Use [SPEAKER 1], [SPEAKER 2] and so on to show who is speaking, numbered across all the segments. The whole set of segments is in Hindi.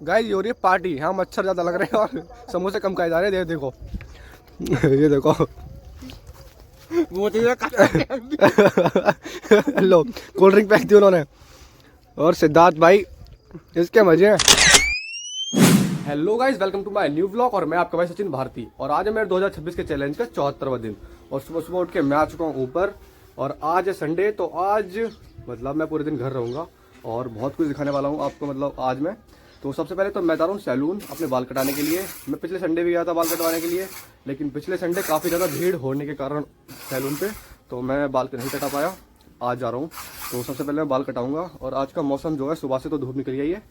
[SPEAKER 1] गाइस ये हो रही है पार्टी। यहाँ मच्छर ज़्यादा लग रहे हैं और समोसे कम खाए जा रहे हैं। देखो ये देखो लो कोल्ड ड्रिंक पैक दी उन्होंने और सिद्धार्थ भाई इसके मजे हैं। Hello guys, welcome to my new vlog और मैं आपका भाई सचिन भारती। और आज है मेरे 2026 के चैलेंज का 74वां दिन और सुबह सुबह उठ के मैं आ चुका हूँ ऊपर। और आज है संडे, तो आज मतलब मैं पूरे दिन घर रहूँगा और बहुत कुछ दिखाने वाला हूँ आपको। मतलब आज मैं तो सबसे पहले तो मैं जा रहा हूँ सैलून अपने बाल कटाने के लिए। मैं पिछले संडे भी गया था बाल कटवाने के लिए, लेकिन पिछले संडे काफ़ी ज़्यादा भीड़ होने के कारण सैलून पे तो मैं बाल नहीं कटा पाया। आज जा रहा हूँ तो सबसे पहले मैं बाल कटाऊँगा। और आज का मौसम जो है, सुबह से तो धूप निकल गई है,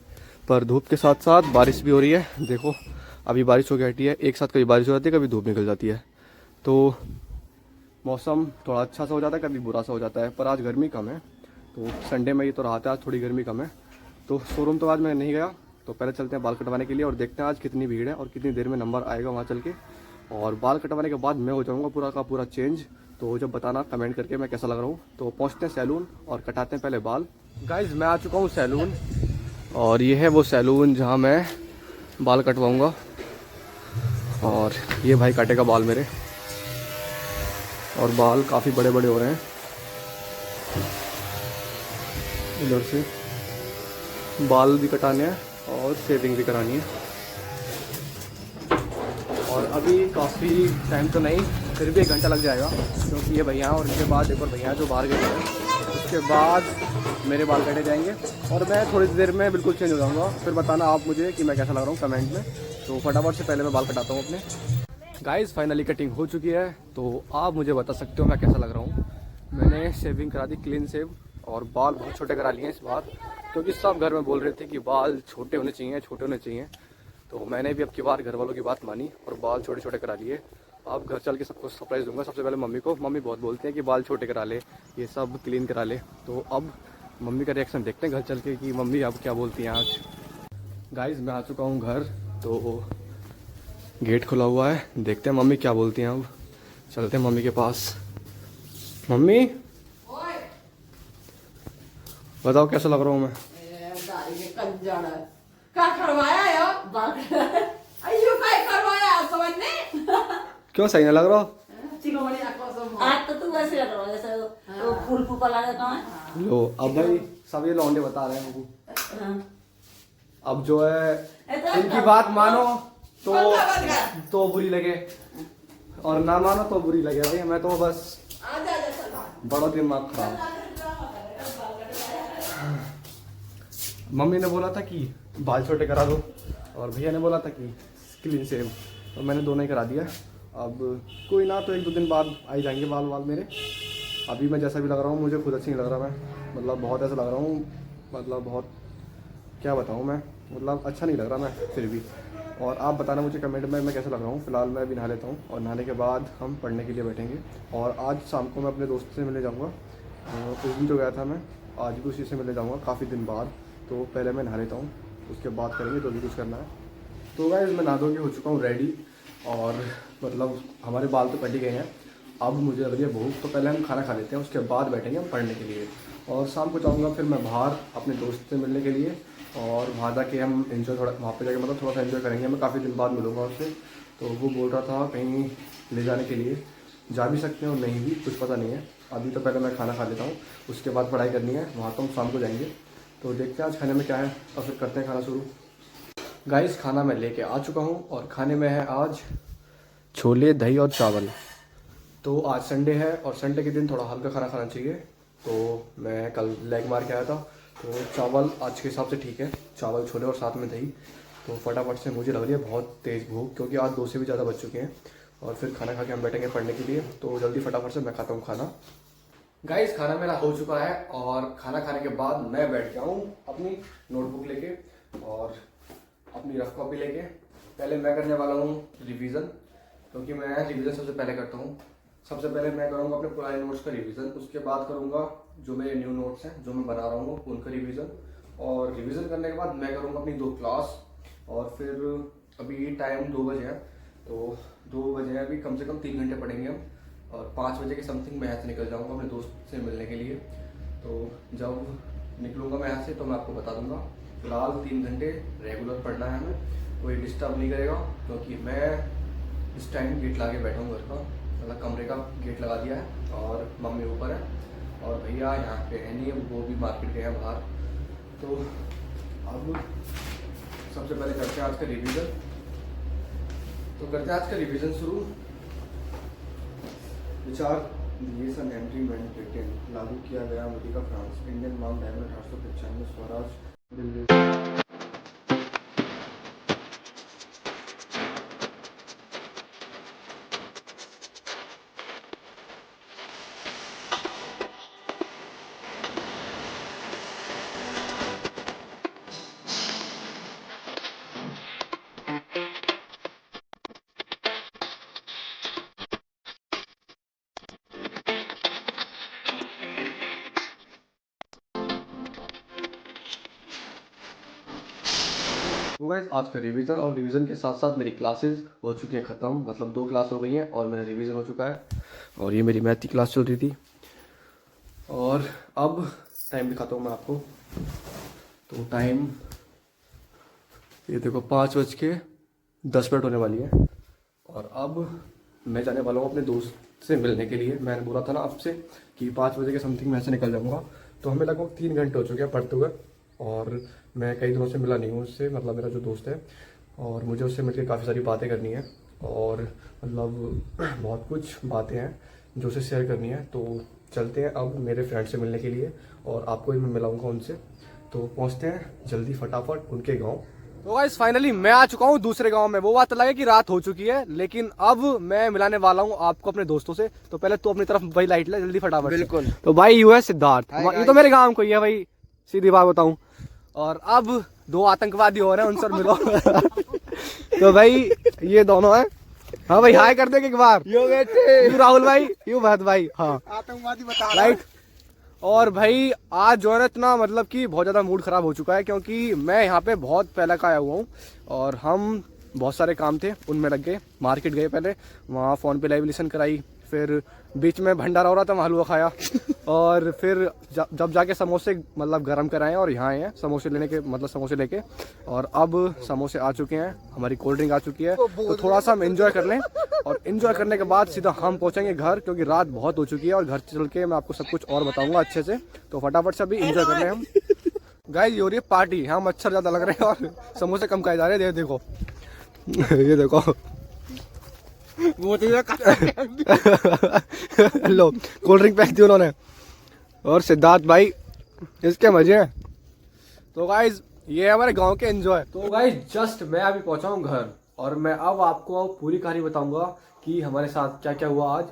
[SPEAKER 1] पर धूप के साथ साथ बारिश भी हो रही है। देखो अभी बारिश हो के हटी है, एक साथ कभी बारिश हो जाती है कभी धूप निकल जाती है, तो मौसम थोड़ा अच्छा सा हो जाता है कभी बुरा सा हो जाता है। पर आज गर्मी कम है, तो संडे में ये तो राहत है, आज थोड़ी गर्मी कम है। तो शोरूम तो आज मैं नहीं गया, तो पहले चलते हैं बाल कटवाने के लिए और देखते हैं आज कितनी भीड़ है और कितनी देर में नंबर आएगा वहाँ चल के। और बाल कटवाने के बाद मैं हो जाऊँगा पूरा का पूरा चेंज। तो जब बताना कमेंट करके मैं कैसा लग रहा हूँ। तो पहुँचते हैं सैलून और कटाते हैं पहले बाल। गाइज मैं आ चुका हूँ सैलून और ये है वो सैलून जहाँ मैं बाल कटवाऊँगा। और ये भाई काटेगा बाल मेरे, और बाल काफ़ी बड़े बड़े हो रहे हैं। इधर से बाल भी कटाने हैं और शेविंग भी करानी है। और अभी काफ़ी टाइम तो नहीं, फिर भी 1 घंटा लग जाएगा, क्योंकि ये भैया और इनके बाद एक और भैया जो बाहर गए हैं, उसके बाद मेरे बाल कटे जाएंगे और मैं थोड़ी देर में बिल्कुल चेंज हो जाऊँगा। फिर बताना आप मुझे कि मैं कैसा लग रहा हूँ कमेंट में। तो फटाफट से पहले मैं बाल कटाता हूँ अपने। गाइस फाइनली कटिंग हो चुकी है, तो आप मुझे बता सकते हो मैं कैसा लग रहा हूँ। मैंने शेविंग करा दी, क्लीन शेव, और बाल बहुत छोटे करा लिए इस बार, क्योंकि सब घर में बोल रहे थे कि बाल छोटे होने चाहिए, छोटे होने चाहिए। तो मैंने भी अब की बार घर वालों की बात मानी और बाल छोटे छोटे करा लिए। अब घर चल के सबको सरप्राइज़ दूंगा। सबसे पहले मम्मी को, मम्मी बहुत बोलते हैं कि बाल छोटे करा ले, ये सब क्लीन करा ले। तो अब मम्मी का रिएक्शन देखते हैं घर चल के कि मम्मी अब क्या बोलती हैं आज। गाइस मैं आ चुका हूँ घर, तो गेट खुला हुआ है, देखते हैं मम्मी क्या बोलती हैं। अब चलते हैं मम्मी के पास। मम्मी बताओ कैसा लग रहा हूँ मैं। क्यों सही नहीं लग रहा?
[SPEAKER 2] आज तो तू वैसे लग रहा है जैसे वो फूल फूका लगा है।
[SPEAKER 1] लो अब भाई सब ये लौंडे बता रहे हैं हमको। अब जो है इनकी बात मानो तो बुरी लगे और ना मानो तो बुरी लगे। भाई मैं तो बस बड़ा दिमाग खराब। मम्मी ने बोला था कि बाल छोटे करा दो और भैया ने बोला था कि क्लीन शेव, तो मैंने दोनों ही करा दिया। अब कोई ना, तो 1-2 दिन बाद आ ही जाएंगे बाल मेरे। अभी मैं जैसा भी लग रहा हूँ मुझे खुद अच्छा नहीं लग रहा। मैं मतलब बहुत ऐसा लग रहा हूँ, मतलब बहुत क्या बताऊँ मैं, मतलब अच्छा नहीं लग रहा मैं फिर भी। और आप बताना मुझे कमेंट में मैं कैसा लग रहा हूँ। फिलहाल मैं अभी नहा लेता हूँ और नहाने के बाद हम पढ़ने के लिए बैठेंगे। और आज शाम को मैं अपने दोस्त से मिलने जाऊँगा। उस दिन जो गया था मैं, आज भी उसी से मिलने जाऊँगा काफ़ी दिन बाद। तो पहले मैं नहा लेता हूँ, उसके बाद करेंगे जो भी कुछ करना है। तो गाइस मैं नहा धो के हो चुका हूँ रेडी, और मतलब हमारे बाल तो कट ही गए हैं। अब मुझे लग रही है भूख, तो पहले हम खाना खा लेते हैं, उसके बाद बैठेंगे हम पढ़ने के लिए। और शाम को जाऊँगा फिर मैं बाहर अपने दोस्त से मिलने के लिए, और वहाँ जाके हम एंजॉय थोड़ा, वहाँ पे जाके मतलब थोड़ा सा एंजॉय करेंगे। मैं काफ़ी दिन बाद मिलूँगा उससे, तो वो बोल रहा था कहीं ले जाने के लिए। जा भी सकते हैं और नहीं भी, कुछ पता नहीं है। अभी तो पहले मैं खाना खा लेता हूँ, उसके बाद पढ़ाई करनी है, वहाँ तो हम शाम को जाएंगे। तो देखते हैं आज खाने में क्या है और फिर करते हैं खाना शुरू। गाइस खाना मैं लेके आ चुका हूँ और खाने में है आज छोले, दही और चावल। तो आज संडे है और संडे के दिन थोड़ा हल्का खाना खाना चाहिए। तो मैं कल लेग मार के आया था, तो चावल आज के हिसाब से ठीक है, चावल छोले और साथ में दही। तो फटाफट से मुझे लग रही है बहुत तेज़ भूख, क्योंकि आज 2 से भी ज़्यादा बज चुके हैं। और फिर खाना खा के हम बैठेंगे पढ़ने के लिए। तो जल्दी फटाफट से मैं खाता हूँ खाना। गाइस खाना मेरा हो चुका है और खाना खाने के बाद मैं बैठ गया हूँ अपनी नोटबुक लेके और अपनी रफ कॉपी लेके। पहले मैं करने वाला हूँ रिवीजन, क्योंकि मैं रिवीजन सबसे पहले करता हूँ। सबसे पहले मैं करूँगा अपने पुराने नोट्स का रिवीजन, उसके बाद करूँगा जो मेरे न्यू नोट्स हैं जो मैं बना रहा हूँ उनका रिवीजन। और रिवीजन करने के बाद मैं करूँगा अपनी 2 क्लास। और फिर अभी टाइम 2 बजे है, तो 2 बजे अभी कम से कम 3 घंटे पढ़ेंगे हम। और 5 बजे के समथिंग मैं यहाँ से निकल जाऊँगा अपने दोस्त से मिलने के लिए। तो जब निकलूँगा मैं यहाँ से तो मैं आपको बता दूँगा। फिलहाल 3 घंटे रेगुलर पढ़ना है हमें, कोई डिस्टर्ब नहीं करेगा क्योंकि मैं इस टाइम गेट लगा के बैठा हूँ घर का, मतलब कमरे का गेट लगा दिया है और मम्मी ऊपर है और भैया यहाँ पे है नहीं, वो भी मार्केट गए हैं बाहर। तो अब सबसे पहले करते हैं आज का रिवीजन। तो करते हैं आज का रिवीजन शुरू। विचार डिविएशन एंट्री मैंने ब्रिटेन लागू किया गया अमेरिका फ्रांस इंडियन मांग डायमंड 895 स्वराज दिल्ली। तो गाइस आज का रिवीजन, और रिवीजन के साथ साथ मेरी क्लासेस हो चुकी हैं ख़त्म, मतलब 2 क्लास हो गई हैं और मेरा रिवीजन हो चुका है। और ये मेरी मैथ की क्लास चल रही थी। और अब टाइम दिखाता हूँ मैं आपको। तो टाइम ये देखो 5:10 होने वाली है। और अब मैं जाने वाला हूँ अपने दोस्त से मिलने के लिए। मैंने बोला था ना आपसे कि 5 बजे के समथिंग मैं से निकल जाऊँगा। तो हमें लगभग 3 घंटे हो चुके हैं पढ़ते हुए और मैं कई दिनों से मिला नहीं हूँ उससे, मतलब मेरा जो दोस्त है, और मुझे उससे मिलकर काफ़ी सारी बातें करनी है और मतलब बहुत कुछ बातें हैं जो उसे शेयर करनी है। तो चलते हैं अब मेरे फ्रेंड से मिलने के लिए और आपको भी मैं मिलाऊंगा उनसे। तो पहुँचते हैं जल्दी फटाफट उनके गाँव। तो गाइस फाइनली मैं आ चुका हूँ दूसरे गांव में। वो बात अलग है कि रात हो चुकी है, लेकिन अब मैं मिलाने वाला हूँ आपको अपने दोस्तों से। तो पहले तू अपनी तरफ भाई लाइट ले जल्दी फटाफट। बिल्कुल। तो भाई यू है सिद्धार्थ, ये तो मेरे गांव को ही है भाई, सीधी बात बताऊं। और अब 2 आतंकवादी हो रहे हैं, उनसे मिलो। तो भाई ये दोनों हैं। हाँ भाई हाय कर दे एक बार। यो बेटे, यू राहुल भाई, यू भरत भाई। हाँ
[SPEAKER 3] आतंकवादी बता
[SPEAKER 1] राइट। और भाई आज जो है ना इतना मतलब कि बहुत ज़्यादा मूड ख़राब हो चुका है क्योंकि मैं यहाँ पे बहुत पहले का आया हुआ हूँ और हम बहुत सारे काम थे उनमें लग गए। मार्केट गए पहले, वहाँ फ़ोन पे लाइव लिसन कराई, फिर बीच में भंडारा हो रहा था वहाँ हलवा खाया और फिर जब जाके समोसे मतलब गरम कराए और यहाँ आए हैं समोसे लेने के, मतलब समोसे लेके। और अब समोसे आ चुके हैं, हमारी कोल्ड ड्रिंक आ चुकी है। तो थोड़ा सा हम एंजॉय कर लें और एंजॉय करने के बाद सीधा हम पहुँचेंगे घर क्योंकि रात बहुत हो चुकी है और घर चल के मैं आपको सब कुछ और बताऊँगा अच्छे से। तो फटाफट से अभी एंजॉय कर लें हम। गाइस ये हो रही है पार्टी, यहाँ मच्छर ज़्यादा लग रहे हैं और समोसे कम खाए जा रहे हैं। देखो ये देखो
[SPEAKER 3] वो तो
[SPEAKER 1] लो कोल्ड ड्रिंक पैक दी उन्होंने और सिद्धार्थ भाई इसके मजे हैं। तो गाइज ये है हमारे गांव के एंजॉय। तो गाइज जस्ट मैं अभी पहुंचा हूं घर और मैं अब आपको पूरी कहानी बताऊंगा कि हमारे साथ क्या क्या हुआ आज।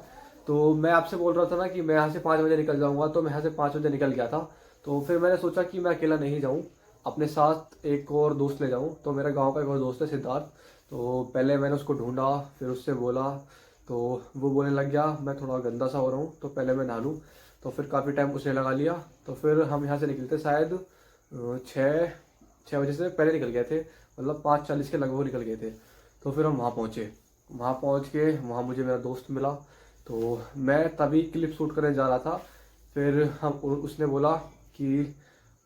[SPEAKER 1] तो मैं आपसे बोल रहा था ना कि मैं यहाँ से 5 बजे निकल जाऊंगा, तो मैं यहाँ से 5 बजे निकल गया था। तो फिर मैंने सोचा कि मैं अकेला नहीं जाऊँ, अपने साथ एक और दोस्त ले जाऊँ। तो मेरे गाँव का एक और दोस्त है सिद्धार्थ। तो पहले मैंने उसको ढूंढा, फिर उससे बोला, तो वो बोलने लग गया मैं थोड़ा गंदा सा हो रहा हूँ तो पहले मैं नहा लूँ। तो फिर काफ़ी टाइम उसने लगा लिया। तो फिर हम यहाँ से निकलते शायद 6 बजे से पहले निकल गए थे, मतलब 5:40 के लगभग निकल गए थे। तो फिर हम वहाँ पहुँचे। वहाँ पहुँच के वहाँ मुझे मेरा दोस्त मिला। तो मैं तभी क्लिप शूट करने जा रहा था। फिर उसने बोला कि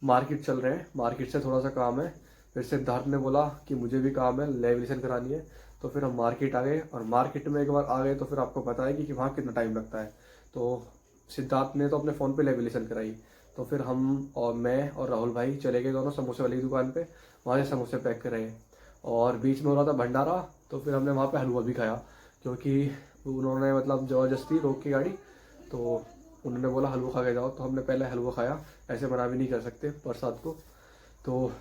[SPEAKER 1] मार्केट चल रहे हैं, मार्केट से थोड़ा सा काम है। फिर सिद्धार्थ ने बोला कि मुझे भी काम है, लेवलिशन करानी है। तो फिर हम मार्केट आ गए और मार्केट में एक बार आ गए तो फिर आपको पता है कि वहाँ कितना टाइम लगता है। तो सिद्धार्थ ने तो अपने फ़ोन पे लेवलिशन कराई। तो फिर हम और मैं और राहुल भाई चले गए दोनों समोसे वाली दुकान पे, वहाँ से समोसे पैक कराए। और बीच में हो रहा था भंडारा, तो फिर हमने वहाँ पे हलवा भी खाया क्योंकि उन्होंने मतलब ज़बरदस्ती रोक के गाड़ी, तो उन्होंने बोला हलवा खा के जाओ। तो हमने पहले हलवा खाया, ऐसे मना भी नहीं कर सकते प्रसाद को। तो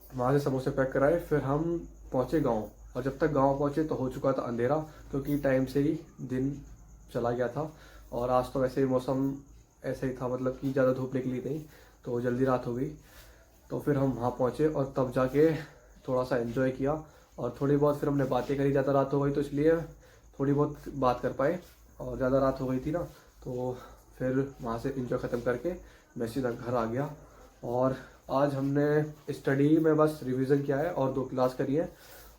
[SPEAKER 1] वहाँ से समोसे पैक कराए, फिर हम पहुँचे गांव। और जब तक गांव पहुँचे तो हो चुका था अंधेरा क्योंकि टाइम से ही दिन चला गया था। और आज तो वैसे ही मौसम ऐसे ही था, मतलब कि ज़्यादा धूप निकली नहीं, तो जल्दी रात हो गई। तो फिर हम वहाँ पहुँचे और तब जाके थोड़ा सा एंजॉय किया और थोड़ी बहुत फिर हमने बातें करी। ज़्यादा रात हो गई तो इसलिए थोड़ी बहुत बात कर पाए, और ज़्यादा रात हो गई थी ना, तो फिर वहाँ से एंजॉय ख़त्म करके मैं सीधा घर आ गया। और आज हमने स्टडी में बस रिवीजन किया है और 2 क्लास करी है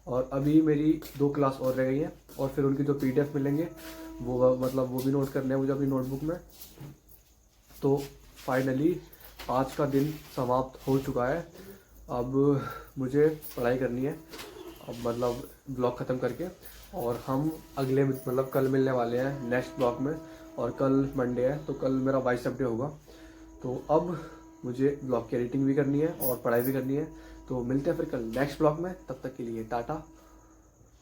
[SPEAKER 1] और अभी मेरी 2 क्लास और रह गई हैं और फिर उनकी जो PDF मिलेंगे वो मतलब वो भी नोट करने हैं मुझे अपनी नोटबुक में। तो फाइनली आज का दिन समाप्त हो चुका है अब मुझे पढ़ाई करनी है, अब मतलब ब्लॉग ख़त्म करके, और हम अगले मतलब कल मिलने वाले हैं नेक्स्ट ब्लॉग में। और कल मंडे है तो कल मेरा बाइसेप डे होगा। तो अब मुझे ब्लॉग की एडिटिंग भी करनी है और पढ़ाई भी करनी है। तो मिलते हैं फिर कल नेक्स्ट ब्लॉग में, तब तक के लिए टाटा।